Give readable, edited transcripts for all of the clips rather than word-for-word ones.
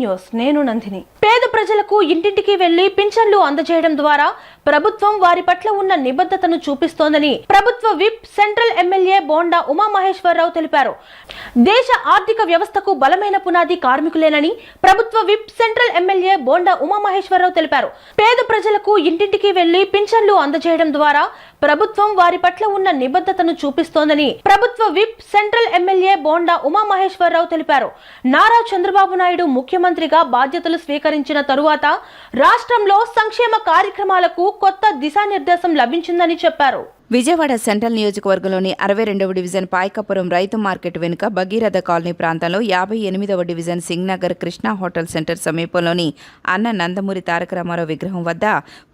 News నేను నందిని. పేద ప్రజలకు ఇంటింటికి వెళ్లి పింఛన్లు అందజేయడం ద్వారా ప్రభుత్వం వారి పట్ల ఉన్న నిబద్ధతను చూపిస్తోందని ప్రభుత్వ whip central MLA Bonda Umamaheswara Rao తెలిపారు. దేశ ఆర్థిక వ్యవస్థకు బలమైన పునాది కార్మికులేనని ప్రభుత్వ whip central MLA Bonda Umamaheswara Rao తెలిపారు. పేద ప్రజలకు ఇంటింటికి వెళ్లి పింఛన్లు అందజేయడం ద్వారా ప్రభుత్వం వారి పట్ల ఉన్న నిబద్ధతను చూపిస్తోందని ప్రభుత్వ whip central MLA Bonda Umamaheswara Rao తెలిపారు. నారా చంద్రబాబు నాయుడు ముఖ్యమంత్రిగా బాధ్యతలు స్వీకరించిన తరువాత రాష్ట్రంలో సంక్షేమ కార్యక్రమాలకు కొత్త దిశానిర్దేశం లభించిందని చెప్పారు. విజయవాడ సెంట్రల్ నియోజకవర్గంలోని 62వ డివిజన్ పాయకపురం రైతు మార్కెట్ వెనుక భగీరథ కాలనీ ప్రాంతంలో 58వ division Singhnagar Krishna hotel centre సమీపంలోని అన్న నందమూరి తారక రామారావు విగ్రహం వద్ద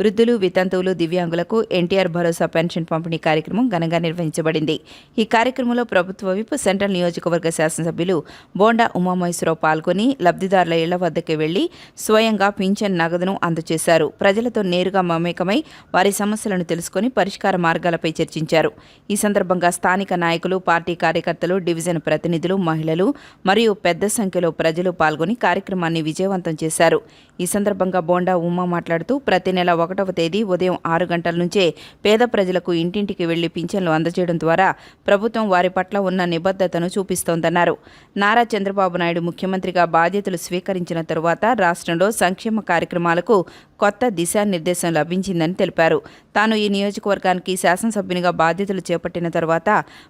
వృద్ధులు, వితంతువులు, దివ్యాంగులకు ఎన్టీఆర్ భరోసా పెన్షన్ పంపిణీ కార్యక్రమం ఘనంగా నిర్వహించబడింది. ఈ కార్యక్రమంలో ప్రభుత్వ విప్ సెంట్రల్ నియోజకవర్గ శాసనసభ్యులు బోండా ఉమామహేశ్వరరావు పాల్గొని లబ్ధిదారుల ఇళ్ల వద్దకు వెళ్లి స్వయంగా పింఛన్ నగదును అందజేశారు. ప్రజలతో నేరుగా మమేకమై వారి సమస్యలను తెలుసుకుని పరిష్కార మార్గాలపై చర్చించారు. ఈ సందర్భంగా స్థానిక నాయకులు, పార్టీ కార్యకర్తలు, డివిజన్ ప్రతినిధులు, మహిళలు మరియు పెద్ద సంఖ్యలో ప్రజలు పాల్గొని కార్యక్రమాన్ని విజయవంతం చేశారు. ఈ సందర్భంగా బోండా ఉమా మాట్లాడుతూ ప్రతి నెల 1వ తేదీ ఉదయం 6 గంటల నుంచే పేద ప్రజలకు ఇంటింటికి వెళ్లి పింఛన్లు అందజేయడం ద్వారా ప్రభుత్వం వారి పట్ల ఉన్న నిబద్ధతను చూపిస్తోందన్నారు. నారా చంద్రబాబు నాయుడు ముఖ్యమంత్రిగా బాధ్యతలు స్వీకరించిన తరువాత రాష్ట్రంలో సంక్షేమ కార్యక్రమాలకు కొత్త దిశానిర్దేశం లభించిందని తెలిపారు. తాను ఈ నియోజకవర్గానికి శాసనసభ్యునిగా బాధ్యతలు చేపట్టిన తర్వాత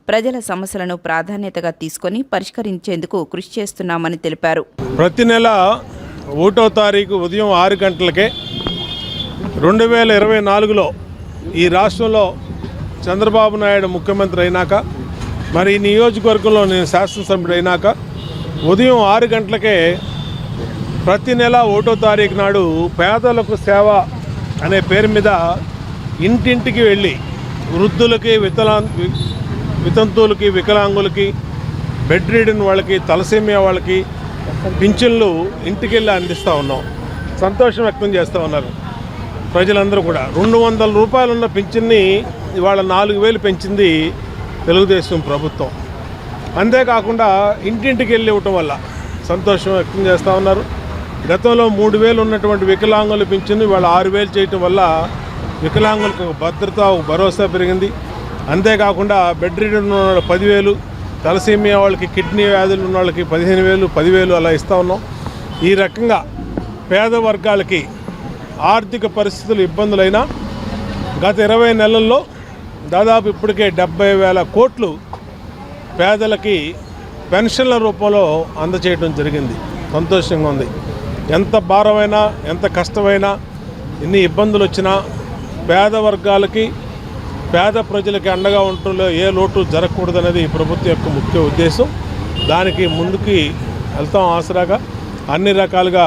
ప్రజల సమస్యలను ప్రాధాన్యతగా తీసుకొని పరిష్కరించేందుకు కృషి చేస్తున్నామని తెలిపారు. ప్రతి నెల 1వ తారీఖు ఉదయం 6 గంటలకే 2024లో ఈ రాష్ట్రంలో చంద్రబాబు నాయుడు ముఖ్యమంత్రి అయినాక, మరి ఈ నియోజకవర్గంలో నేను శాసనసభ్యుడు అయినాక ఉదయం 6 గంటలకే ప్రతి నెల 1వ తారీఖు నాడు పేదలకు సేవ అనే పేరు మీద ఇంటింటికి వెళ్ళి వృద్ధులకి, వితంతువులకి, వికలాంగులకి, బెడ్ రీడన్ వాళ్ళకి, తలసేమియా వాళ్ళకి పింఛన్లు ఇంటికి వెళ్ళి అందిస్తూ ఉన్నాం. సంతోషం వ్యక్తం చేస్తూ ఉన్నారు ప్రజలందరూ కూడా. 200 రూపాయలు ఉన్న పింఛన్ని ఇవాళ 4000 పెంచింది తెలుగుదేశం ప్రభుత్వం. అంతేకాకుండా ఇంటింటికి వెళ్ళి ఇవ్వటం వల్ల సంతోషం వ్యక్తం చేస్తూ ఉన్నారు. గతంలో 3000 ఉన్నటువంటి వికలాంగుల పింఛను ఇవాళ 6000 చేయటం వల్ల వికలాంగులకు భద్రత, భరోసా పెరిగింది. అంతేకాకుండా బెడ్ రీడన్ ఉన్న వాళ్ళు 10,000, తలసేమియా వాళ్ళకి, కిడ్నీ వ్యాధులు ఉన్న వాళ్ళకి 15,000, 10,000 అలా ఇస్తూ ఉన్నాం. ఈ రకంగా పేద వర్గాలకి ఆర్థిక పరిస్థితులు ఇబ్బందులైనా గత 20 నెలల్లో దాదాపు ఇప్పటికే 70,000 కోట్లు పేదలకి పెన్షన్ల రూపంలో అందచేయడం జరిగింది. సంతోషంగా ఉంది. ఎంత భారమైనా, ఎంత కష్టమైనా, ఎన్ని ఇబ్బందులు వచ్చినా పేద వర్గాలకి, పేద ప్రజలకి అండగా ఉండటంలో ఏ లోటు జరగకూడదనేది ఈ ప్రభుత్వం యొక్క ముఖ్య ఉద్దేశం. దానికి ముందుకి వెళ్తాం. ఆసరాగా అన్ని రకాలుగా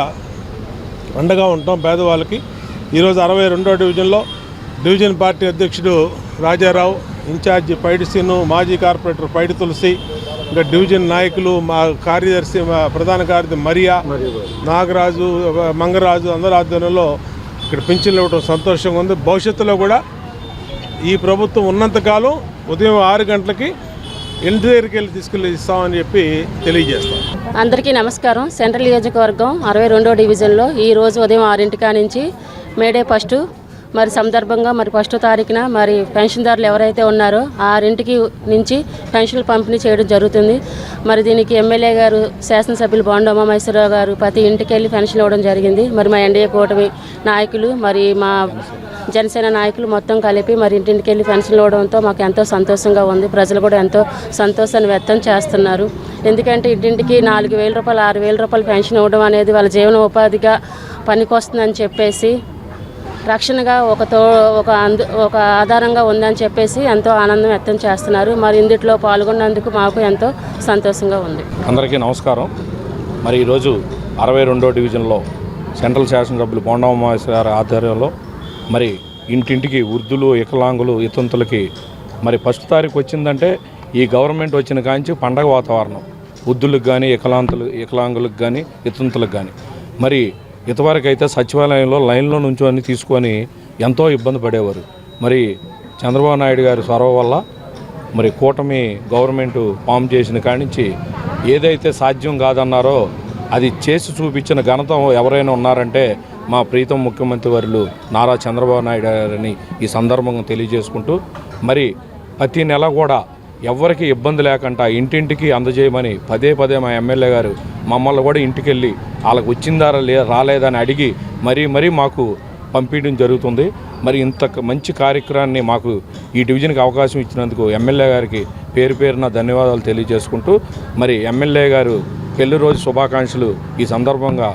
అండగా ఉంటాం పేదవాళ్ళకి. ఈరోజు 62వ డివిజన్లో డివిజన్ పార్టీ అధ్యక్షుడు రాజారావు, ఇన్ఛార్జి పైడి సీను, మాజీ కార్పొరేటర్ పైడి తులసి, ఇంకా డివిజన్ నాయకులు, మా కార్యదర్శి, మా ప్రధాన కార్యదర్శి మరియా, నాగరాజు, మంగరాజు అందరి ఆధ్వర్యంలో ఇక్కడ పింఛన్లు ఇవ్వడం సంతోషంగా ఉంది. భవిష్యత్తులో కూడా ఈ ప్రభుత్వం ఉన్నంతకాలం ఉదయం 6 గంటలకి ఇంటి దగ్గరికి వెళ్ళి తీసుకెళ్ళి ఇస్తామని చెప్పి తెలియజేస్తాం. అందరికీ నమస్కారం. సెంట్రల్ నియోజకవర్గం 62వ డివిజన్లో ఈరోజు ఉదయం 6 నుంచి మేడే ఫస్ట్ మరి సందర్భంగా మరి 1వ తారీఖున మరి పెన్షన్దారులు ఎవరైతే ఉన్నారో 6 నుంచి పెన్షన్లు పంపిణీ చేయడం జరుగుతుంది. మరి దీనికి ఎమ్మెల్యే గారు, శాసనసభ్యులు బోండా ఉమామహేశ్వరరావు గారు ప్రతి ఇంటికి వెళ్ళి పెన్షన్ ఇవ్వడం జరిగింది. మరి మా ఎన్డీఏ కూటమి నాయకులు, మరి మా జనసేన నాయకులు మొత్తం కలిపి మరి ఇంటింటికి వెళ్ళి పెన్షన్లు ఇవ్వడంతో మాకు ఎంతో సంతోషంగా ఉంది. ప్రజలు కూడా ఎంతో సంతోషాన్ని వ్యక్తం చేస్తున్నారు. ఎందుకంటే ఇంటింటికి 4,000 రూపాయలు, 6,000 రూపాయలు పెన్షన్ ఇవ్వడం అనేది వాళ్ళ జీవనోపాధిగా పనికొస్తుందని చెప్పేసి, రక్షణగా ఒక ఆధారంగా ఉందని చెప్పేసి ఎంతో ఆనందం వ్యక్తం చేస్తున్నారు. మరి ఇందులో పాల్గొన్నందుకు మాకు ఎంతో సంతోషంగా ఉంది. అందరికీ నమస్కారం. మరి ఈరోజు 62వ డివిజన్లో సెంట్రల్ శాసనసభ్యులు బోండా ఉమామహేశ్వర గారి ఆధ్వర్యంలో మరి ఇంటింటికి వృద్ధులు, వికలాంగులు, వితంతులకి మరి 1వ తారీఖు వచ్చిందంటే ఈ గవర్నమెంట్ వచ్చిన కాంచి పండగ వాతావరణం. వృద్ధులకు కానీ, వికలాంగులకు కానీ, వితంతులకు కానీ. మరి ఇంతవరకు అయితే సచివాలయంలో లైన్లో నుంచొని తీసుకొని ఎంతో ఇబ్బంది పడేవారు. మరి చంద్రబాబు నాయుడు గారి చొరవ వల్ల మరి కూటమి గవర్నమెంట్ ఫామ్ చేసిన కాడి నుంచి ఏదైతే సాధ్యం కాదన్నారో అది చేసి చూపించిన ఘనత ఎవరైనా ఉన్నారంటే మా ప్రీతం ముఖ్యమంత్రి వర్యులు నారా చంద్రబాబు నాయుడు గారని ఈ సందర్భంగా తెలియజేసుకుంటూ, మరి ప్రతి నెల కూడా ఎవరికి ఇబ్బంది లేకుండా ఇంటింటికి అందజేయమని పదే మా ఎమ్మెల్యే గారు మమ్మల్ని కూడా ఇంటికి వెళ్ళి వాళ్ళకి వచ్చిందా రాలేదని అడిగి మరీ మాకు పంపించడం జరుగుతుంది. మరి ఇంత మంచి కార్యక్రమాన్ని మాకు ఈ డివిజన్కి అవకాశం ఇచ్చినందుకు ఎమ్మెల్యే గారికి పేరున ధన్యవాదాలు తెలియజేసుకుంటూ, మరి ఎమ్మెల్యే గారు పెళ్లి రోజు శుభాకాంక్షలు ఈ సందర్భంగా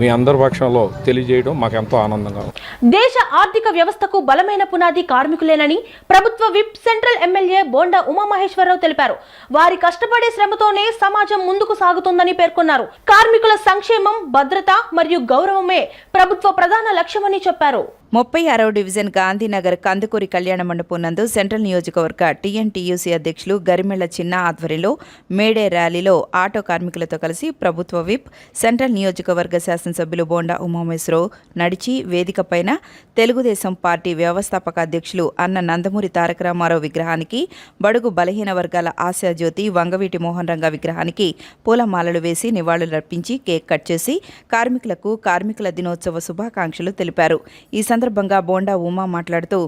మీ అందరి పక్షంలో తెలియజేయడం మాకు ఎంతో ఆనందంగా ఉంది. దేశ ఆర్థిక వ్యవస్థకు బలమైన పునాది కార్మికులేనని ప్రభుత్వ whip central MLA Bonda Umamaheswara Rao తెలిపారు. వారి కష్టపడే శ్రమతోనే సమాజం ముందుకు సాగుతుందని పేర్కొన్నారు. కార్మికుల సంక్షేమం, భద్రత మరియు గౌరవమే ప్రభుత్వ ప్రధాన లక్ష్యమని చెప్పారు. 36వ డివిజన్ గాంధీనగర్ కందుకూరి కళ్యాణ మండపం నందు సెంట్రల్ నియోజకవర్గ టీఎన్టీయూసీ అధ్యక్షులు గరిమెళ్ల చిన్న ఆధ్వర్యంలో మేడే ర్యాలీలో ఆటో కార్మికులతో కలిసి ప్రభుత్వ విప్ సెంట్రల్ నియోజకవర్గ శాసనసభ్యులు బోండా ఉమామహేశ్వరరావు నడిచి వేదిక పైన తెలుగుదేశం పార్టీ వ్యవస్థాపక అధ్యక్షులు అన్న నందమూరి తారక రామారావు విగ్రహానికి, బడుగు బలహీన వర్గాల ఆశాజ్యోతి వంగవీటి మోహన్ రంగా విగ్రహానికి పూలమాలలు వేసి నివాళులర్పించి కేక్ కట్ చేసి కార్మికులకు కార్మికుల దినోత్సవ శుభాకాంక్షలు తెలిపారు. ఈ సందర్భంగా బోండా ఉమా మాట్లాడుతూ,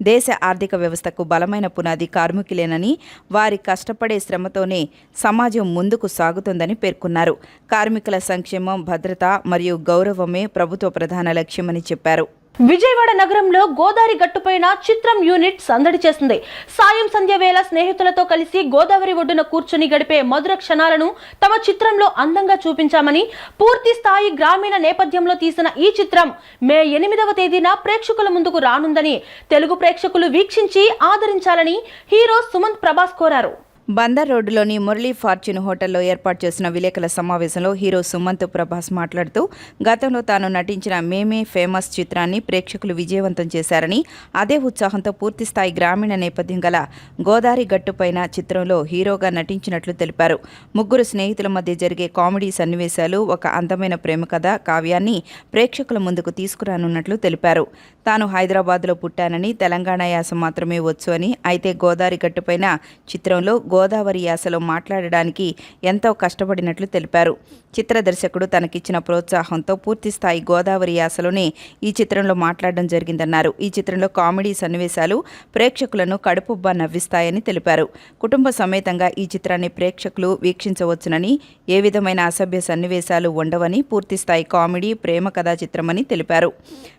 దేశ ఆర్థిక వ్యవస్థకు బలమైన పునాది కార్మికులేనని, వారి కష్టపడే శ్రమతోనే సమాజం ముందుకు సాగుతుందని పేర్కొన్నారు. కార్మికుల సంక్షేమం, భద్రత మరియు గౌరవమే ప్రభుత్వ ప్రధాన లక్ష్యమని చెప్పారు. విజయవాడ నగరంలో గోదావరి గట్టుపైన చిత్రం యూనిట్ సందడి చేసింది. సాయం సంధ్య వేళ స్నేహితులతో కలిసి గోదావరి ఒడ్డున కూర్చుని గడిపే మధుర క్షణాలను తమ చిత్రంలో అందంగా చూపించామని, పూర్తి స్థాయి గ్రామీణ నేపథ్యంలో తీసిన ఈ చిత్రం మే 8వ తేదీన ప్రేక్షకుల ముందుకు రానుందని తెలుగు ప్రేక్షకులు వీక్షించి ఆదరించాలని హీరో సుమంత్ ప్రభాస్ కోరారు. బందర్ రోడ్డులోని మురళీ ఫార్చ్యూన్ హోటల్లో ఏర్పాటు చేసిన విలేకరుల సమావేశంలో హీరో సుమంత్ ప్రభాస్ మాట్లాడుతూ, గతంలో తాను నటించిన మేమే ఫేమస్ చిత్రాన్ని ప్రేక్షకులు విజయవంతం చేశారని, అదే ఉత్సాహంతో పూర్తిస్థాయి గ్రామీణ నేపథ్యం గల గోదావరి గట్టుపైన చిత్రంలో హీరోగా నటించినట్లు తెలిపారు. ముగ్గురు స్నేహితుల మధ్య జరిగే కామెడీ సన్నివేశాలు, ఒక అందమైన ప్రేమ కథ కావ్యాన్ని ప్రేక్షకుల ముందుకు తీసుకురానున్నట్లు తెలిపారు. తాను హైదరాబాద్లో పుట్టానని, తెలంగాణ యాస మాత్రమే వచ్చు అని, అయితే గోదావరి గట్టుపైన చిత్రంలో గోదావరి యాసలో మాట్లాడడానికి ఎంతో కష్టపడినట్లు తెలిపారు. చిత్ర దర్శకుడు తనకిచ్చిన ప్రోత్సాహంతో పూర్తిస్థాయి గోదావరి యాసలోనే ఈ చిత్రంలో మాట్లాడడం జరిగిందన్నారు. ఈ చిత్రంలో కామెడీ సన్నివేశాలు ప్రేక్షకులను కడుపుబ్బా నవ్విస్తాయని తెలిపారు. కుటుంబ సమేతంగా ఈ చిత్రాన్ని ప్రేక్షకులు వీక్షించవచ్చునని, ఏ విధమైన అసభ్య సన్నివేశాలు ఉండవని, పూర్తిస్థాయి కామెడీ ప్రేమ కథా చిత్రమని తెలిపారు.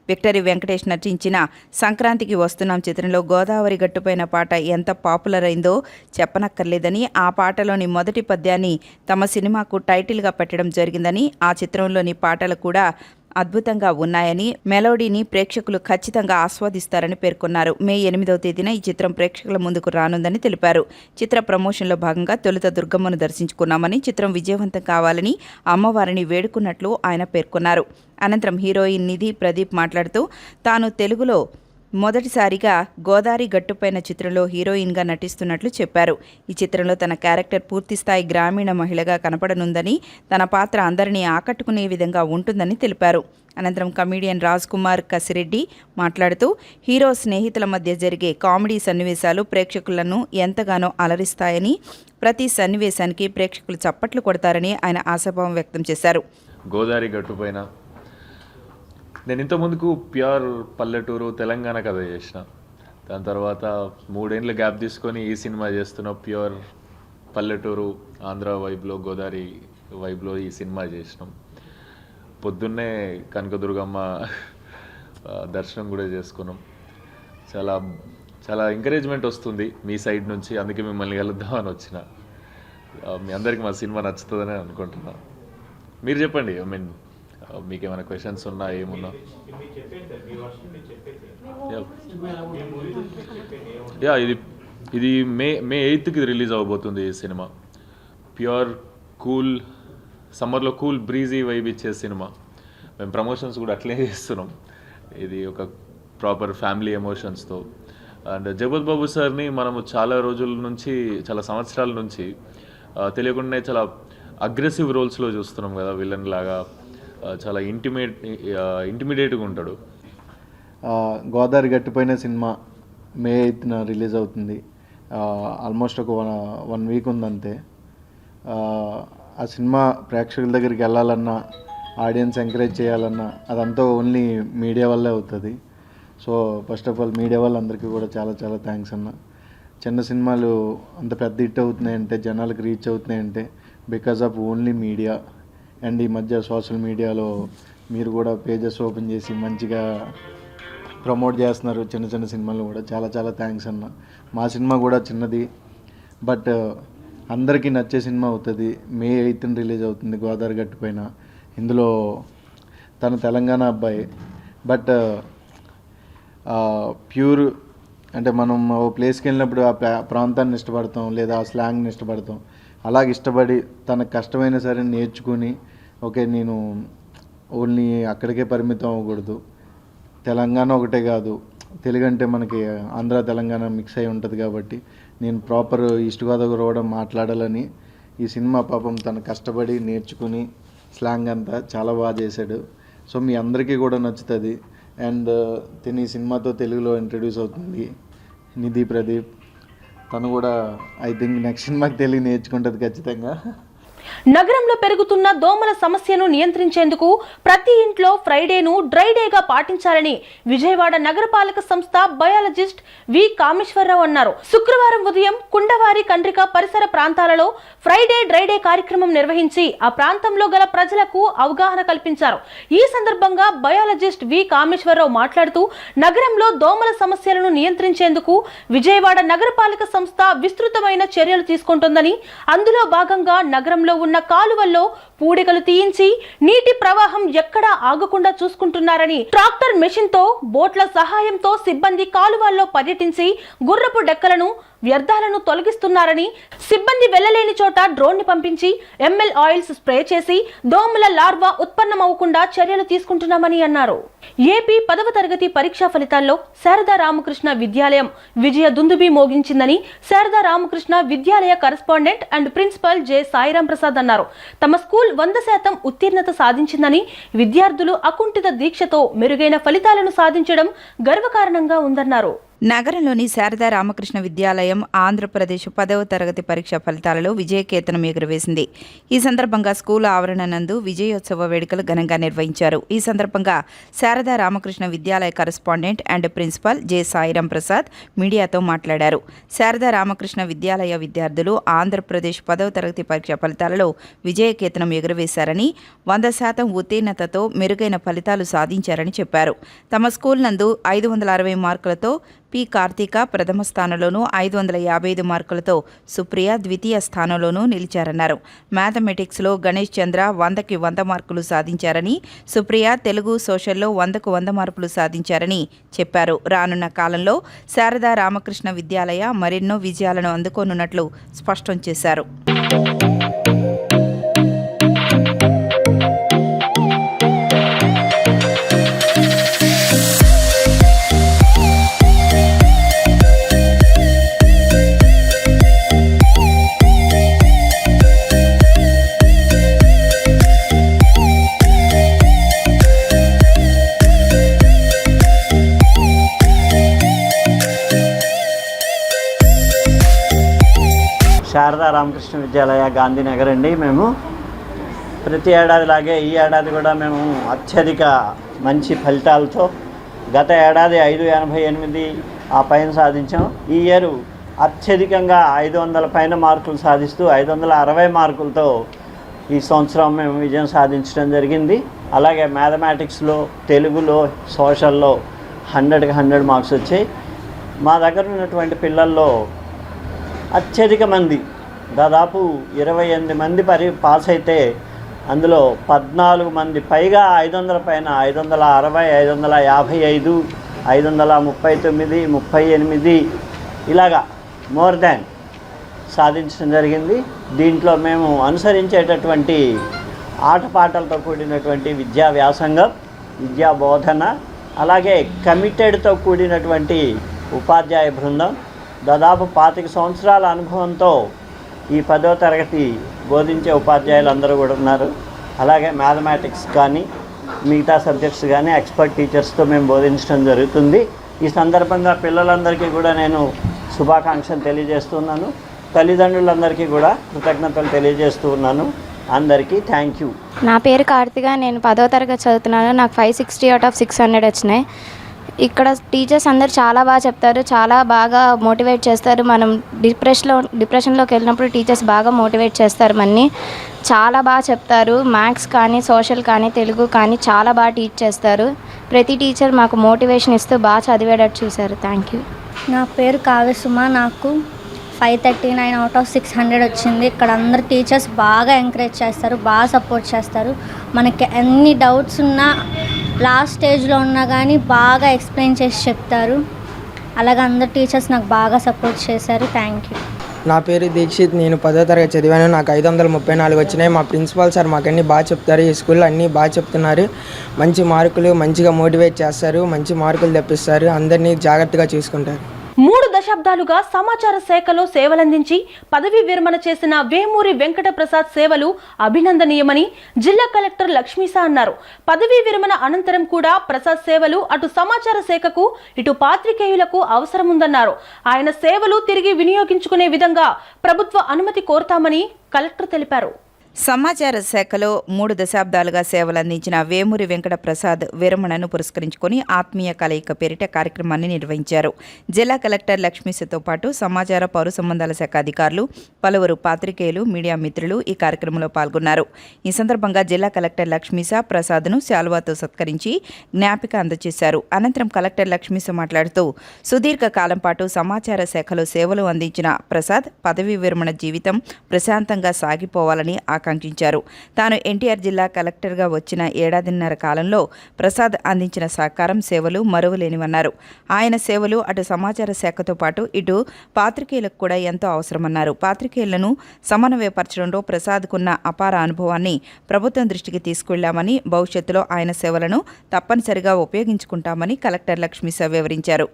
విక్టరీ వెంకటేష్ నటించిన సంక్రాంతికి వస్తున్నాం చిత్రంలో గోదావరి గట్టుపైన పాట ఎంత పాపులర్ అయిందో చెప్పనక్కర్లేదని, ఆ పాటలోని మొదటి పద్యాన్ని తమ సినిమాకు టైటిల్గా పెట్టడం జరిగిందని, ఆ చిత్రంలోని పాటలు కూడా అద్భుతంగా ఉన్నాయని, మెలోడీని ప్రేక్షకులు ఖచ్చితంగా ఆస్వాదిస్తారని పేర్కొన్నారు. మే 8వ తేదీన ఈ చిత్రం ప్రేక్షకుల ముందుకు రానుందని తెలిపారు. చిత్ర ప్రమోషన్లో భాగంగా తొలుత దుర్గమ్మను దర్శించుకున్నామని, చిత్రం విజయవంతం కావాలని అమ్మవారిని వేడుకున్నట్లు ఆయన పేర్కొన్నారు. అనంతరం హీరోయిన్ నిధి ప్రదీప్ మాట్లాడుతూ, తాను తెలుగులో మొదటిసారిగా గోదావరి గట్టుపైన చిత్రంలో హీరోయిన్గా నటిస్తున్నట్లు చెప్పారు. ఈ చిత్రంలో తన క్యారెక్టర్ పూర్తిస్థాయి గ్రామీణ మహిళగా కనపడనుందని, తన పాత్ర అందరినీ ఆకట్టుకునే విధంగా ఉంటుందని తెలిపారు. అనంతరం కమీడియన్ రాజ్ కుమార్ కసిరెడ్డి మాట్లాడుతూ, హీరో స్నేహితుల మధ్య జరిగే కామెడీ సన్నివేశాలు ప్రేక్షకులను ఎంతగానో అలరిస్తాయని, ప్రతి సన్నివేశానికి ప్రేక్షకులు చప్పట్లు కొడతారని ఆయన ఆశాభావం వ్యక్తం చేశారు. గోదావరి గట్టుపైన నేను ఇంతకుముందుకు ప్యూర్ పల్లెటూరు తెలంగాణ కథ చేసిన, దాని తర్వాత 3 ఏళ్ళు గ్యాప్ తీసుకొని ఈ సినిమా చేస్తున్న ప్యూర్ పల్లెటూరు ఆంధ్ర వైబ్లో గోదావరి వైబ్లో ఈ సినిమా చేసినాం. పొద్దున్నే కనకదుర్గమ్మ దర్శనం కూడా చేసుకున్నాం. చాలా చాలా ఎంకరేజ్మెంట్ వస్తుంది మీ సైడ్ నుంచి, అందుకే మిమ్మల్ని కలుద్దామని వచ్చిన. మీ అందరికీ మా సినిమా నచ్చుతుందని అనుకుంటున్నాను. మీరు చెప్పండి, ఐ మీన్ మీకు ఏమైనా క్వశ్చన్స్ ఉన్నా ఏమున్నా. యా ఇది మే 8కి రిలీజ్ అవ్వబోతుంది ఈ సినిమా. ప్యూర్ కూల్ సమ్మర్లో కూల్ బ్రీజీ వైబ్ ఇచ్చే సినిమా. మేము ప్రమోషన్స్ కూడా అట్లే చేస్తున్నాం. ఇది ఒక ప్రాపర్ ఫ్యామిలీ ఎమోషన్స్తో. అండ్ జగపతి బాబు సార్ని మనము చాలా రోజుల నుంచి, చాలా సంవత్సరాల నుంచి తెలియకుండానే చాలా అగ్రెసివ్ రోల్స్లో చూస్తున్నాం కదా, విలన్ లాగా. చాలా ఇంటిమిడేట్గా ఉంటాడు. గోదావరి గట్టుపైన సినిమా మే 8న రిలీజ్ అవుతుంది. ఆల్మోస్ట్ ఒక 1 వీక్ ఉందంతే. ఆ సినిమా ప్రేక్షకుల దగ్గరికి వెళ్ళాలన్నా, ఆడియన్స్ ఎంకరేజ్ చేయాలన్నా అదంతా ఓన్లీ మీడియా వల్లే అవుతుంది. So first of all media వాళ్ళందరికీ కూడా చాలా చాలా థ్యాంక్స్ అన్న. చిన్న సినిమాలు అంత పెద్ద హిట్ అవుతున్నాయంటే, జనాలకు రీచ్ అవుతున్నాయంటే because of only media. And ఈ మధ్య సోషల్ మీడియాలో మీరు కూడా పేజెస్ ఓపెన్ చేసి మంచిగా ప్రమోట్ చేస్తున్నారు చిన్న చిన్న సినిమాలు కూడా. చాలా చాలా థ్యాంక్స్ అన్న. మా సినిమా కూడా చిన్నది, బట్ అందరికీ నచ్చే సినిమా అవుతుంది. May 8th రిలీజ్ అవుతుంది గోదావరి గట్టు పైన. ఇందులో తన తెలంగాణ అబ్బాయి, బట్ ప్యూర్ అంటే మనం ఓ ప్లేస్కి వెళ్ళినప్పుడు ఆ ప్రాంతాన్ని ఇష్టపడతాం, లేదా ఆ స్లాంగ్ని ఇష్టపడతాం. అలాగే ఇష్టపడి తనకు కష్టమైనా సరే నేర్చుకుని, ఓకే నేను ఓన్లీ అక్కడికే పరిమితం అవ్వకూడదు, తెలంగాణ ఒకటే కాదు, తెలుగు అంటే మనకి ఆంధ్ర తెలంగాణ మిక్స్ అయి ఉంటుంది కాబట్టి నేను ప్రాపర్ ఈస్ట్ గోదావరి కూడా మాట్లాడాలని ఈ సినిమా పాపం తను కష్టపడి నేర్చుకుని స్లాంగ్ అంతా చాలా బాగా చేశాడు. సో మీ అందరికీ కూడా నచ్చుతుంది. అండ్ తిని ఈ సినిమాతో తెలుగులో ఇంట్రడ్యూస్ అవుతుంది నిధి ప్రదీప్. తను కూడా ఐ థింక్ నెక్స్ట్ సినిమాకి తెలుగు నేర్చుకుంటుంది ఖచ్చితంగా. నగరంలో పెరుగుతున్న దోమల సమస్యను నియంత్రించేందుకు ప్రతి ఇంట్లో ఫ్రైడేను డ్రై డేగా పాటించాలని విజయవాడ నగరపాలక సంస్థ బయాలజిస్ట్ వి కామేశ్వరరావు అన్నారు. శుక్రవారం ఉదయం కుండవారి కండ్రిక పరిసర ప్రాంతాలలో ఫ్రైడే డ్రై డే కార్యక్రమం నిర్వహించి ఆ ప్రాంతంలో గల ప్రజలకు అవగాహన కల్పించారు. ఈ సందర్భంగా బయాలజిస్ట్ వి కామేశ్వరరావు మాట్లాడుతూ నగరంలో దోమల సమస్యలను నియంత్రించేందుకు విజయవాడ నగరపాలక సంస్థ విస్తృతమైన చర్యలు తీసుకుంటోందని, అందులో భాగంగా నగరంలో ఉన్న కాలువల్లో పూడికలు తీయించి నీటి ప్రవాహం ఎక్కడా ఆగకుండా చూసుకుంటున్నారని, ట్రాక్టర్ మెషిన్ తో బోట్ల సహాయంతో సిబ్బంది కాలువల్లో పర్యటించి గుర్రపు డెక్కలను వ్యర్థాలను తొలగిస్తున్నారని, సిబ్బంది వెళ్లలేని చోట డ్రోన్ ని పంపించి ఎంఎల్ ఆయిల్స్ స్ప్రే చేసి దోమల లార్వా ఉత్పన్నమవకుండా చర్యలు తీసుకుంటున్నామని అన్నారు. ఏపీ 10వ తరగతి పరీక్షా ఫలితాల్లో శారదా రామకృష్ణ విద్యాలయం విజయ దుందుబి మోగించిందని Sharada Ramakrishna Vidyalaya correspondent and principal J Sairam Prasad అన్నారు. తమ స్కూల్ 100% ఉత్తీర్ణత సాధించిందని, విద్యార్థులు అకుంఠిత దీక్షతో మెరుగైన ఫలితాలను సాధించడం గర్వకారణంగా ఉందన్నారు. నగరంలోని శారదా రామకృష్ణ విద్యాలయం ఆంధ్రప్రదేశ్ 10వ తరగతి పరీక్ష ఫలితాలలో విజయకేతనం ఎగురవేసింది. ఈ సందర్భంగా స్కూల్ ఆవరణ నందు విజయోత్సవ వేడుకలు ఘనంగా నిర్వహించారు. ఈ సందర్భంగా Sharada Ramakrishna Vidyalaya correspondent and principal J Sairam Prasad మీడియాతో మాట్లాడారు. శారదా రామకృష్ణ విద్యాలయ విద్యార్థులు ఆంధ్రప్రదేశ్ 10వ తరగతి పరీక్ష ఫలితాలలో విజయకేతనం ఎగురవేశారని, 100% ఉత్తీర్ణతతో మెరుగైన ఫలితాలు సాధించారని చెప్పారు. తమ స్కూల్ నందు 560 మార్కులతో పి కార్తీక ప్రథమ స్థానంలోనూ, 555 మార్కులతో సుప్రియ ద్వితీయ స్థానంలోనూ నిలిచారన్నారు. మ్యాథమెటిక్స్లో గణేష్ చంద్ర 100కి 100 మార్కులు సాధించారని, సుప్రియ తెలుగు సోషల్లో 100కు 100 మార్కులు సాధించారని చెప్పారు. రానున్న కాలంలో శారదా రామకృష్ణ విద్యాలయ మరెన్నో విజయాలను అందుకోనున్నట్లు స్పష్టం చేశారు. శారదా రామకృష్ణ విద్యాలయ గాంధీనగర్ అండి. మేము ప్రతి ఏడాదిలాగే ఈ ఏడాది కూడా మేము అత్యధిక మంచి ఫలితాలతో, గత ఏడాది 588 ఆ పైన సాధించాం. ఈ ఇయర్ అత్యధికంగా 500 పైన మార్కులు సాధిస్తూ 560 మార్కులతో ఈ సంవత్సరం మేము విజయం సాధించడం జరిగింది. అలాగే మ్యాథమెటిక్స్లో, తెలుగులో, సోషల్లో 100కి 100 మార్క్స్ వచ్చాయి. మా దగ్గర ఉన్నటువంటి పిల్లల్లో అత్యధిక మంది, దాదాపు 28 మంది పాస్ అయితే అందులో 14 మంది పైగా 500 పైన 560, 555, 539, 38 ఇలాగా మోర్ దాన్ సాధించడం జరిగింది. దీంట్లో మేము అనుసరించేటటువంటి ఆటపాటలతో కూడినటువంటి విద్యా వ్యాసంగం, విద్యా బోధన, అలాగే కమిటెడ్తో కూడినటువంటి ఉపాధ్యాయ బృందం, దాదాపు 25 సంవత్సరాల అనుభవంతో ఈ 10వ తరగతి బోధించే ఉపాధ్యాయులు అందరూ కూడా ఉన్నారు. అలాగే మ్యాథమెటిక్స్ కానీ మిగతా సబ్జెక్ట్స్ కానీ ఎక్స్పర్ట్ టీచర్స్తో మేము బోధించడం జరుగుతుంది. ఈ సందర్భంగా పిల్లలందరికీ కూడా నేను శుభాకాంక్షలు తెలియజేస్తున్నాను. తల్లిదండ్రులందరికీ కూడా కృతజ్ఞతలు తెలియజేస్తూ ఉన్నాను. అందరికీ థ్యాంక్ యూ. నా పేరు కార్తిక, నేను 10వ తరగతి చదువుతున్నాను. నాకు 560 అవుట్ ఆఫ్ 600 వచ్చినాయి. ఇక్కడ టీచర్స్ అందరు చాలా బాగా చెప్తారు, చాలా బాగా మోటివేట్ చేస్తారు. మనం డిప్రెషన్లోకి వెళ్ళినప్పుడు టీచర్స్ బాగా మోటివేట్ చేస్తారు. మనని చాలా బాగా చెప్తారు. మ్యాథ్స్ కానీ, సోషల్ కానీ, తెలుగు కానీ చాలా బాగా టీచ్ చేస్తారు. ప్రతి టీచర్ మాకు మోటివేషన్ ఇస్తూ బాగా చదివేటట్టు చూశారు. Thank you. నా పేరు కావ్యసుమ. నాకు 539 అవుట్ ఆఫ్ 600 వచ్చింది. ఇక్కడ అందరు టీచర్స్ బాగా ఎంకరేజ్ చేస్తారు, బాగా సపోర్ట్ చేస్తారు. మనకి ఎన్ని డౌట్స్ ఉన్నా లాస్ట్ స్టేజ్లో ఉన్నా కానీ బాగా ఎక్స్ప్లెయిన్ చేసి చెప్తారు. అలాగే అందరు టీచర్స్ నాకు బాగా సపోర్ట్ చేశారు. Thank you. నా పేరు దీక్షిత్. నేను 10వ తరగతి చదివాను. నాకు 534 వచ్చినాయి. మా ప్రిన్సిపాల్ సార్ మాకు అన్నీ బాగా చెప్తారు. ఈ స్కూల్లో అన్నీ బాగా చెప్తున్నారు. మంచి మార్కులు, మంచిగా మోటివేట్ చేస్తారు, మంచి మార్కులు తెప్పిస్తారు, అందరినీ జాగ్రత్తగా చూసుకుంటారు. 3 దశాబ్దాలుగా సమాచార శాఖలో సేవలందించి పదవీ విరమణ చేసిన వేమూరి వెంకట ప్రసాద్ సేవలు అభినందనీయమని జిల్లా కలెక్టర్ లక్ష్మీసా అన్నారు. పదవీ విరమణ అనంతరం కూడా ప్రసాద్ సేవలు అటు సమాచార శాఖకు, ఇటు పాత్రికేయులకు అవసరముందన్నారు. ఆయన సేవలు తిరిగి వినియోగించుకునే విధంగా ప్రభుత్వ అనుమతి కోరుతామని కలెక్టర్ తెలిపారు. సమాచార శాఖలో 3 దశాబ్దాలుగా సేవలందించిన వేమూరి వెంకట ప్రసాద్ విరమణను పురస్కరించుకొని ఆత్మీయ కలయిక పేరిట కార్యక్రమాన్ని నిర్వహించారు. జిల్లా కలెక్టర్ లక్ష్మీసతో పాటు సమాచార పౌర సంబంధాల శాఖ అధికారులు, పలువురు పాత్రికేయులు, మీడియా మిత్రులు ఈ కార్యక్రమంలో పాల్గొన్నారు. ఈ సందర్భంగా జిల్లా కలెక్టర్ లక్ష్మీస ప్రసాద్ను శాలువాతో సత్కరించి జ్ఞాపిక అందజేశారు. అనంతరం కలెక్టర్ లక్ష్మీస మాట్లాడుతూ సుదీర్ఘ కాలం పాటు సమాచార శాఖలో సేవలు అందించిన ప్రసాద్ పదవీ విరమణ జీవితం ప్రశాంతంగా సాగిపోవాలని ఆకాంక్షించారు. తాను ఎన్టీఆర్ జిల్లా కలెక్టర్గా వచ్చిన 1.5 ఏడాదిన్నర కాలంలో ప్రసాద్ అందించిన సహకారం, సేవలు మరువలేనివన్నారు. ఆయన సేవలు అటు సమాచార శాఖతో పాటు ఇటు పాత్రికేయులకు కూడా ఎంతో అవసరమన్నారు. పాత్రికేయులను సమన్వయపరచడంలో ప్రసాద్కున్న అపార అనుభవాన్ని ప్రభుత్వం దృష్టికి తీసుకెళ్లామని, భవిష్యత్తులో ఆయన సేవలను తప్పనిసరిగా ఉపయోగించుకుంటామని కలెక్టర్ లక్ష్మీస వివరించారు.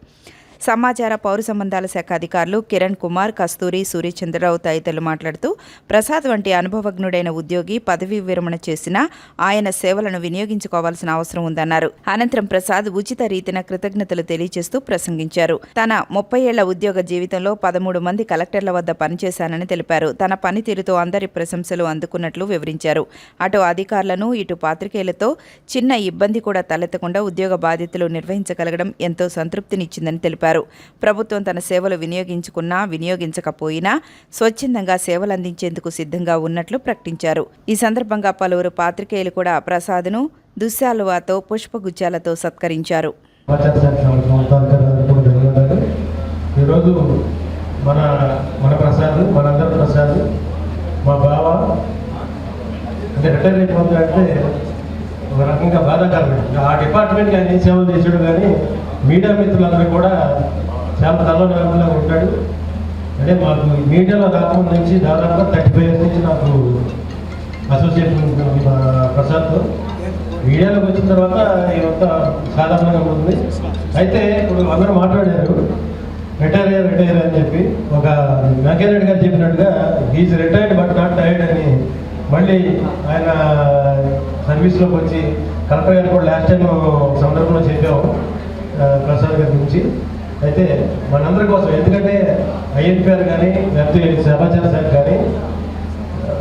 సమాచార పౌర సంబంధాల శాఖ అధికారులు కిరణ్ కుమార్, కస్తూరి, సూర్యచంద్రరావు తదితరులు మాట్లాడుతూ ప్రసాద్ వంటి అనుభవజ్ఞుడైన ఉద్యోగి పదవీ విరమణ చేసినా ఆయన సేవలను వినియోగించుకోవాల్సిన అవసరం ఉందన్నారు. అనంతరం ప్రసాద్ ఉచిత రీతిన కృతజ్ఞతలు తెలియజేస్తూ ప్రసంగించారు. తన 30 ఏళ్ల ఉద్యోగ జీవితంలో 13 మంది కలెక్టర్ల వద్ద పనిచేశానని తెలిపారు. తన పనితీరుతో అందరి ప్రశంసలు అందుకున్నట్లు వివరించారు. అటు అధికారులను, ఇటు పాత్రికేయులతో చిన్న ఇబ్బంది కూడా తలెత్తకుండా ఉద్యోగ బాధ్యతలు నిర్వహించగలగడం ఎంతో సంతృప్తినిచ్చిందని తెలిపారు. ప్రభుత్వం తన సేవలు వినియోగించుకున్నా, వినియోగించకపోయినా స్వచ్ఛందంగా సేవలందించేందుకు సిద్ధంగా ఉన్నట్లు ప్రకటించారు. ఈ సందర్భంగా పలువురు పాత్రికేయులు కూడా ప్రసాద్ను దుశ్శాలువాతో, పుష్పగుచ్చాలతో సత్కరించారు. ఈరోజు మన ప్రసాద్, మనందరి ప్రసాద్ మా బావ అంటే రిటైర్ అయిపోతుందంటే ఒక రకంగా బాధాకరమే. ఆ డిపార్ట్మెంట్కి ఆయన ఏం సేవలు చేసాడు, కానీ మీడియా మిత్రులందరూ కూడా చాలా తలనొప్పిగా ఉంటాడు. అంటే మాకు మీడియాలో రాకముందు నుంచి దాదాపుగా 35 years నుంచి నాకు అసోసియేషన్ ప్రసాద్తో. మీడియాలోకి వచ్చిన తర్వాత ఇదంతా సాధారణంగా ఉంటుంది. అయితే ఇప్పుడు అందరూ మాట్లాడారు రిటైర్ అని చెప్పి. ఒక వెంకయ్యనాయుడు గారు చెప్పినట్టుగా is retired but not tired అని మళ్ళీ ఆయన సర్వీస్లోకి వచ్చి కలెక్టర్ గారు కూడా లాస్ట్ టైం సందర్భంలో చెప్పాము ప్రసాద్ గారి గురించి. అయితే మనందరి కోసం, ఎందుకంటే ఐఎన్పిఆర్ కానీ లేకపోతే సమాచార శాఖ కానీ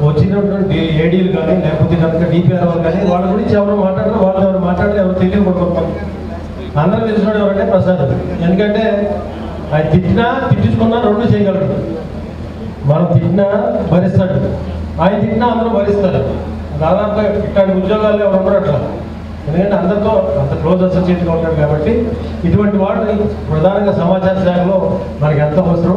వచ్చినటువంటి ఏడీలు కానీ లేకపోతే కనుక డిపిఆర్ కానీ వాళ్ళ గురించి ఎవరు మాట్లాడరు, వాళ్ళు ఎవరు మాట్లాడరు, ఎవరు తెలియకపోతారు. అందరూ తెలిసినోడు ఎవరంటే ప్రసాద్. ఎందుకంటే ఆయన తిట్టించుకున్నా 2 చేయగలరు. మనం తిట్టినా భరిస్తాడు, ఆయన తిట్టినా అందరూ భరిస్తారు. దాదాపుగా ఇట్లాంటి ఉద్యోగాల్లో ఎవరు ఉండరు అట్లా. ఎందుకంటే అందరితో అంత క్లోజ్ అసోసియేట్గా ఉంటాడు కాబట్టి ఇటువంటి వాడు ప్రధానంగా సమాచార శాఖలో మనకి ఎంత అవసరం.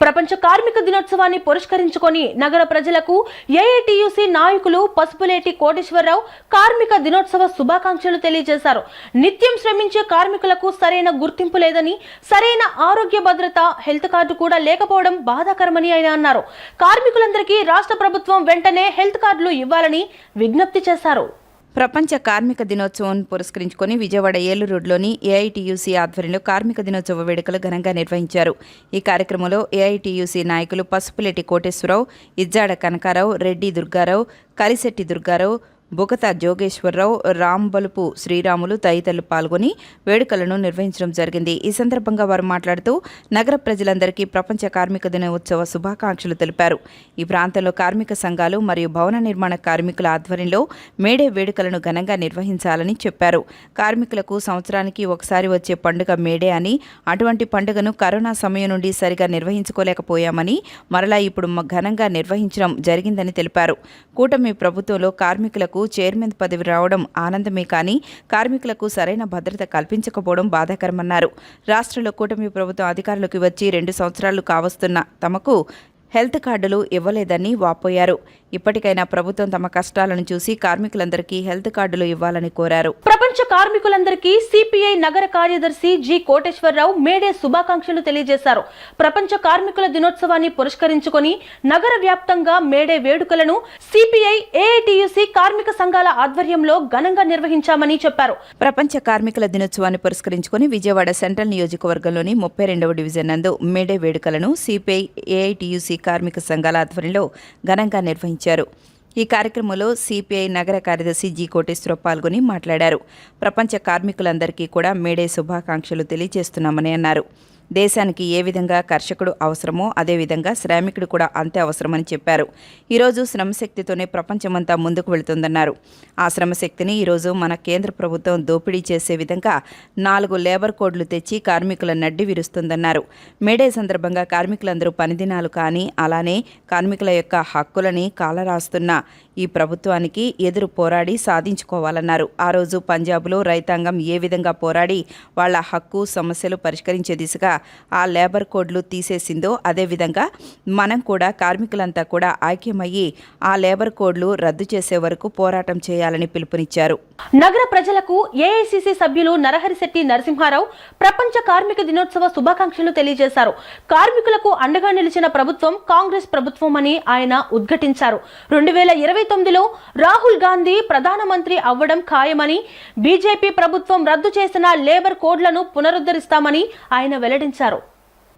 ప్రపంచ కార్మిక దినోత్సవాన్ని పురస్కరించుకొని నగర ప్రజలకు ఏఐటియుసి నాయకులు పసుపులేటి కోటేశ్వరరావు కార్మిక దినోత్సవ శుభాకాంక్షలు తెలియజేశారు. నిత్యం శ్రమించే కార్మికులకు సరైన గుర్తింపు లేదని, సరైన ఆరోగ్య భద్రత, హెల్త్ కార్డు కూడా లేకపోవడం బాధాకరమని ఆయన అన్నారు. కార్మికులందరికీ రాష్ట్ర ప్రభుత్వం వెంటనే హెల్త్ కార్డులు ఇవ్వాలని విజ్ఞప్తి చేశారు. ప్రపంచ కార్మిక దినోత్సవం పురస్కరించుకొని విజయవాడ ఏలూరు రోడ్లోని ఏఐటియుసి ఆధ్వర్యంలో కార్మిక దినోత్సవ వేడుకలు ఘనంగా నిర్వహించారు. ఈ కార్యక్రమంలో ఏఐటియుసి నాయకులు పసుపులేటి కోటేశ్వరరావు, ఇజ్జాడ కనకారావు, రెడ్డి దుర్గారావు, కలిశెట్టి దుర్గారావు, బుగత జోగేశ్వరరావు, రాంబలుపు శ్రీరాములు తదితరులు పాల్గొని వేడుకలను నిర్వహించడం జరిగింది. ఈ సందర్భంగా వారు మాట్లాడుతూ నగర ప్రజలందరికీ ప్రపంచ కార్మిక దినోత్సవ శుభాకాంక్షలు తెలిపారు. ఈ ప్రాంతంలో కార్మిక సంఘాలు మరియు భవన నిర్మాణ కార్మికుల ఆధ్వర్యంలో మేడే వేడుకలను ఘనంగా నిర్వహించాలని చెప్పారు. కార్మికులకు సంవత్సరానికి ఒకసారి వచ్చే పండుగ మేడే అని, అటువంటి పండుగను కరోనా సమయం నుండి సరిగా నిర్వహించుకోలేకపోయామని మరలా ఇప్పుడు ఘనంగా నిర్వహించడం జరిగిందని తెలిపారు. కూటమి ప్రభుత్వంలో కార్మికులకు చైర్మన్ పదవి రావడం ఆనందమే కానీ కార్మికులకు సరైన భద్రత కల్పించకపోవడం బాధాకరమన్నారు. రాష్ట్రంలో కూటమి ప్రభుత్వం అధికారులకు వచ్చి 2 సంవత్సరాలు కావస్తున్న తమకు హెల్త్ కార్డులు ఇవ్వలేదని వాపోయారు. ఇప్పటికైనా ప్రభుత్వం తమ కష్టాలను చూసి కార్మికులందరికీ హెల్త్ కార్డులు ఇవ్వాలని కోరారు. ప్రపంచ కార్మికులందరికీ సిపిఐ నగర కార్యదర్శి జి కోటేశ్వరరావు మేడే శుభాకాంక్షలు తెలియజేశారు. ప్రపంచ కార్మికుల దినోత్సవాన్ని పురస్కరించుకొని నగర వ్యాప్తంగా మేడే వేడుకలను సిపిఐ, ఏఐటియుసి కార్మిక సంఘాల ఆధ్వర్యంలో ఘనంగా నిర్వహించామని చెప్పారు. ప్రపంచ కార్మికుల దినోత్సవాన్ని పురస్కరించుకొని విజయవాడ సెంట్రల్ నియోజకవర్గంలోని 32వ డివిజన్ నందు మేడే వేడుకలను సిపిఐ, ఏఐటియుసి కార్మిక సంఘాల ఆధ్వర్యంలో ఘనంగా నిర్వహించారు. ఈ కార్యక్రమంలో సిపిఐ నగర కార్యదర్శి జి కోటేశ్వరరావు పాల్గొని మాట్లాడారు. ప్రపంచ కార్మికులందరికీ కూడా మేడే శుభాకాంక్షలు తెలియజేస్తున్నామని అన్నారు. దేశానికి ఏ విధంగా కర్షకుడు అవసరమో అదేవిధంగా శ్రామికుడు కూడా అంతే అవసరమని చెప్పారు. ఈరోజు శ్రమశక్తితోనే ప్రపంచమంతా ముందుకు వెళుతుందన్నారు. ఆ శ్రమశక్తిని ఈరోజు మన కేంద్ర ప్రభుత్వం దోపిడీ చేసే విధంగా 4 లేబర్ కోడ్లు తెచ్చి కార్మికుల నడ్డి విరుస్తుందన్నారు. మేడే సందర్భంగా కార్మికులందరూ పనిదినాలు కానీ అలానే కార్మికుల యొక్క హక్కులని కాలరాస్తున్న ఈ ప్రభుత్వానికి ఎదురు పోరాడి సాధించుకోవాలన్నారు. ఆ రోజు పంజాబ్లో రైతాంగం ఏ విధంగా పోరాడి వాళ్ల హక్కు సమస్యలు పరిష్కరించే దిశగా ఆ లేబర్ కోడ్లు తీసేసిందో అదేవిధంగా మనం కూడా కార్మికులంతా కూడా ఐక్యమయ్యి ఆ లేబర్ కోడ్లు రద్దు చేసే వరకు పోరాటం చేయాలని పిలుపునిచ్చారు. నగర ప్రజలకు ఏఐసిసి సభ్యులు నరహరిశెట్టి నరసింహారావు ప్రపంచ కార్మిక దినోత్సవ శుభాకాంక్షలు తెలియజేశారు. కార్మికులకు అండగా నిలిచిన ప్రభుత్వం కాంగ్రెస్ ప్రభుత్వం అని ఆయన ఉద్ఘాటించారు. 2029లో రాహుల్ గాంధీ ప్రధానమంత్రి అవ్వడం ఖాయమని, బీజేపీ ప్రభుత్వం రద్దు చేసిన లేబర్ కోడ్లను పునరుద్ధరిస్తామని ఆయన వెల్లడించారు.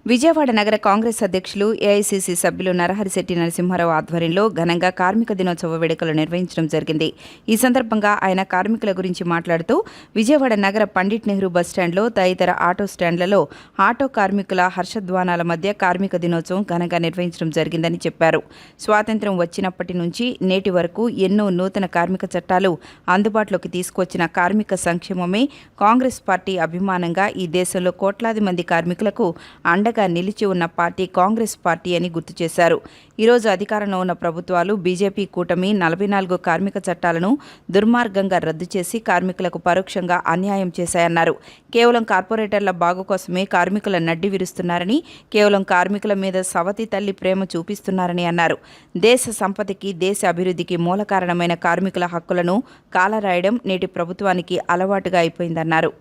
విజయవాడ నగర కాంగ్రెస్ అధ్యక్షులు ఏఐసిసి సభ్యులు నరహరిశెట్టి నరసింహారావు ఆధ్వర్యంలో ఘనంగా కార్మిక దినోత్సవ వేడుకలు నిర్వహించడం జరిగింది. ఈ సందర్భంగా ఆయన కార్మికుల గురించి మాట్లాడుతూ విజయవాడ నగర పండిట్ నెహ్రూ బస్టాండ్లో తదితర ఆటో స్టాండ్లలో ఆటో కార్మికుల హర్షధ్వానాల మధ్య కార్మిక దినోత్సవం ఘనంగా నిర్వహించడం జరిగిందని చెప్పారు. స్వాతంత్ర్యం వచ్చినప్పటి నుంచి నేటి వరకు ఎన్నో నూతన కార్మిక చట్టాలు అందుబాటులోకి తీసుకొచ్చిన కార్మిక సంక్షేమమే కాంగ్రెస్ పార్టీ అభిమానంగా ఈ దేశంలో కోట్లాది మంది కార్మికులకు అండగా నిలిచి ఉన్న పార్టీ కాంగ్రెస్ పార్టీ అని గుర్తు చేశారు. ఈరోజు అధికారంలో ఉన్న ప్రభుత్వాలు బీజేపీ కూటమి 44 కార్మిక చట్టాలను దుర్మార్గంగా రద్దు చేసి కార్మికులకు పరోక్షంగా అన్యాయం చేశాయన్నారు. కేవలం కార్పొరేటర్ల బాగు కోసమే కార్మికుల నడ్డి విరుస్తున్నారని, కేవలం కార్మికుల మీద సవతి తల్లి ప్రేమ చూపిస్తున్నారని అన్నారు. దేశ సంపదకి, దేశ అభివృద్ధికి మూల కారణమైన కార్మికుల హక్కులను కాలరాయడం నేటి ప్రభుత్వానికి అలవాటుగా అయిపోయిందన్నారు.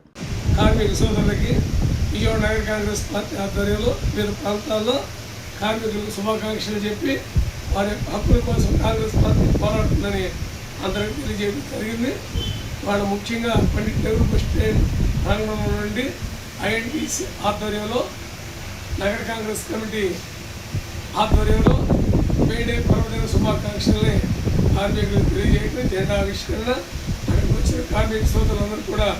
విజయవాడ నగర కాంగ్రెస్ పార్టీ ఆధ్వర్యంలో వివిధ ప్రాంతాల్లో కార్మికులకు శుభాకాంక్షలు చెప్పి వారి హక్కుల కోసం కాంగ్రెస్ పార్టీ పోరాడుతుందని అందరికీ తెలియజేయడం జరిగింది. వాళ్ళు ముఖ్యంగా పండిట్ నెహ్రూ బస్ స్టాండ్ ప్రాంగణంలో నుండి ఐఎన్టీసీ ఆధ్వర్యంలో నగర కాంగ్రెస్ కమిటీ ఆధ్వర్యంలో మేడే పర్వదిన శుభాకాంక్షల్ని కార్మికులకు తెలియజేయడం, జెండా ఆవిష్కరణ, అక్కడికి వచ్చిన కార్మిక సోదరులందరూ కూడా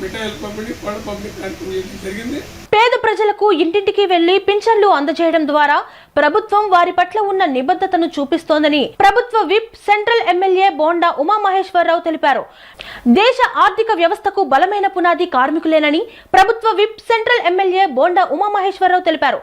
మిఠాయిలు పంపిణీ, పళ్ళ పంపిణీ కార్యక్రమం చేయడం జరిగింది. పేద ప్రజలకు ఇంటింటికి వెళ్లి పింఛన్లు అందజేయడం ద్వారా ప్రభుత్వం వారి పట్ల ఉన్న నిబద్ధతను చూపిస్తోందని ప్రభుత్వ whip central MLA Bonda Umamaheswara Rao తెలిపారు. దేశ ఆర్థిక వ్యవస్థకు బలమైన పునాది కార్మికులేనని ప్రభుత్వ whip central MLA Bonda Umamaheswara Rao తెలిపారు.